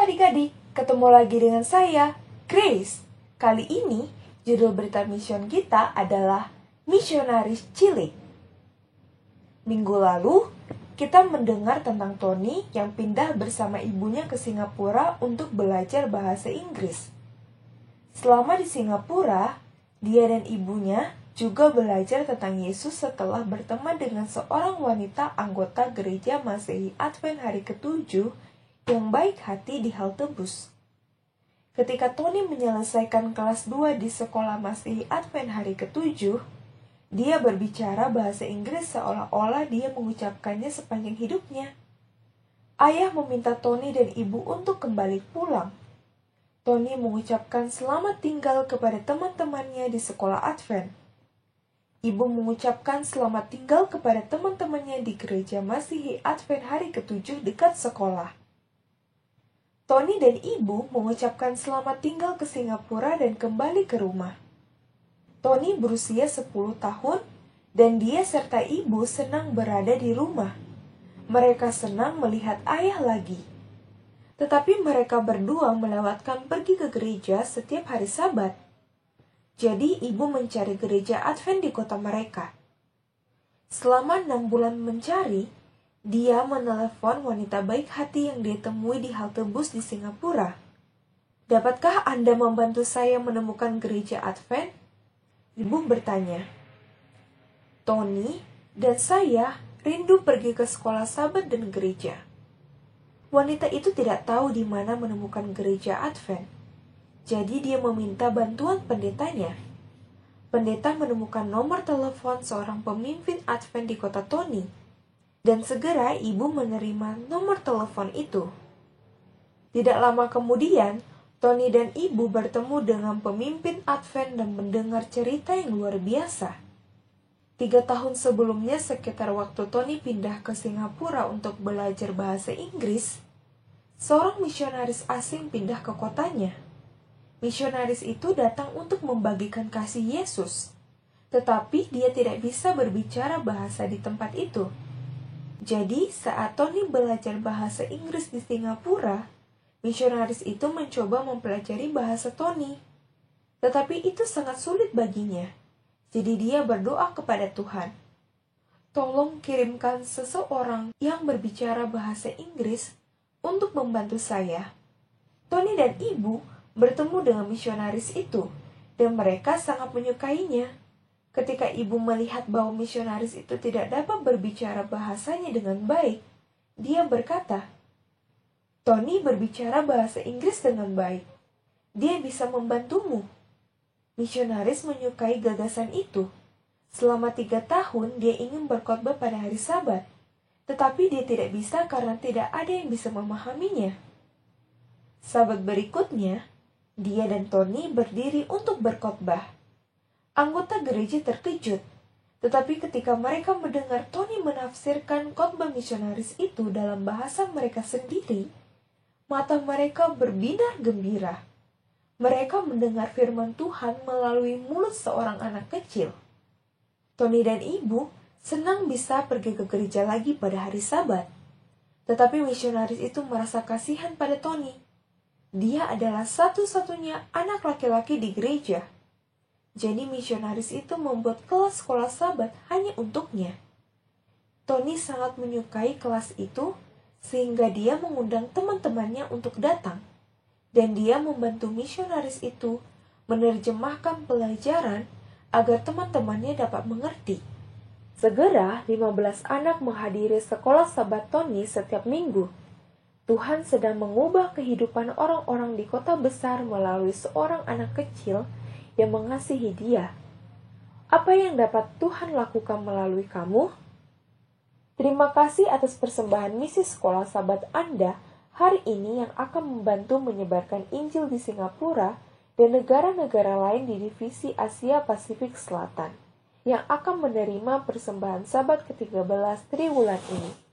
adik-adik, ketemu lagi dengan saya, Grace. Kali ini, judul berita mission kita adalah Misionaris Cilik. Minggu lalu, kita mendengar tentang Tony yang pindah bersama ibunya ke Singapura untuk belajar bahasa Inggris. Selama di Singapura, dia dan ibunya juga belajar tentang Yesus setelah berteman dengan seorang wanita anggota gereja Masehi Advent hari ke-7 yang baik hati di halte bus. Ketika Tony menyelesaikan kelas 2 di sekolah Masehi Advent hari ke-7, dia berbicara bahasa Inggris seolah-olah dia mengucapkannya sepanjang hidupnya. Ayah meminta Tony dan ibu untuk kembali pulang. Tony mengucapkan selamat tinggal kepada teman-temannya di sekolah Advent. Ibu mengucapkan selamat tinggal kepada teman-temannya di gereja Masehi Advent hari ke-7 dekat sekolah. Tony dan ibu mengucapkan selamat tinggal ke Singapura dan kembali ke rumah. Tony berusia 10 tahun dan dia serta ibu senang berada di rumah. Mereka senang melihat ayah lagi. Tetapi mereka berdua melewatkan pergi ke gereja setiap hari Sabat. Jadi ibu mencari gereja Advent di kota mereka. Selama 6 bulan mencari, dia menelepon wanita baik hati yang dia temui di halte bus di Singapura. Dapatkah Anda membantu saya menemukan gereja Advent? Ibu bertanya. Tony dan saya rindu pergi ke sekolah Sabat dan gereja. Wanita itu tidak tahu di mana menemukan gereja Advent. Jadi dia meminta bantuan pendetanya. Pendeta menemukan nomor telepon seorang pemimpin Advent di kota Tony. Dan segera ibu menerima nomor telepon itu. Tidak lama kemudian, Tony dan ibu bertemu dengan pemimpin Advent dan mendengar cerita yang luar biasa. 3 tahun sebelumnya, sekitar waktu Tony pindah ke Singapura untuk belajar bahasa Inggris, seorang misionaris asing pindah ke kotanya. Misionaris itu datang untuk membagikan kasih Yesus, tetapi dia tidak bisa berbicara bahasa di tempat itu. Jadi, saat Tony belajar bahasa Inggris di Singapura, misionaris itu mencoba mempelajari bahasa Tony. Tetapi itu sangat sulit baginya. Jadi dia berdoa kepada Tuhan. Tolong kirimkan seseorang yang berbicara bahasa Inggris untuk membantu saya. Tony dan ibu bertemu dengan misionaris itu, dan mereka sangat menyukainya. Ketika ibu melihat bahwa misionaris itu tidak dapat berbicara bahasanya dengan baik, dia berkata, Tony berbicara bahasa Inggris dengan baik. Dia bisa membantumu. Misionaris menyukai gagasan itu. Selama 3 tahun dia ingin berkhotbah pada hari Sabat, tetapi dia tidak bisa karena tidak ada yang bisa memahaminya. Sabat berikutnya, dia dan Tony berdiri untuk berkhotbah. Anggota gereja terkejut, tetapi ketika mereka mendengar Tony menafsirkan khotbah misionaris itu dalam bahasa mereka sendiri, mata mereka berbinar gembira. Mereka mendengar firman Tuhan melalui mulut seorang anak kecil. Tony dan ibu senang bisa pergi ke gereja lagi pada hari Sabat, tetapi misionaris itu merasa kasihan pada Tony. Dia adalah satu-satunya anak laki-laki di gereja. Jadi misionaris itu membuat kelas sekolah Sabat hanya untuknya. Tony sangat menyukai kelas itu, sehingga dia mengundang teman-temannya untuk datang. Dan dia membantu misionaris itu menerjemahkan pelajaran agar teman-temannya dapat mengerti. Segera 15 anak menghadiri sekolah Sabat Tony setiap minggu. Tuhan sedang mengubah kehidupan orang-orang di kota besar melalui seorang anak kecil yang mengasihi dia. Apa yang dapat Tuhan lakukan melalui kamu? Terima kasih atas persembahan misi sekolah Sabat Anda hari ini yang akan membantu menyebarkan Injil di Singapura dan negara-negara lain di divisi Asia Pasifik Selatan yang akan menerima persembahan Sabat ke-13 triwulan ini.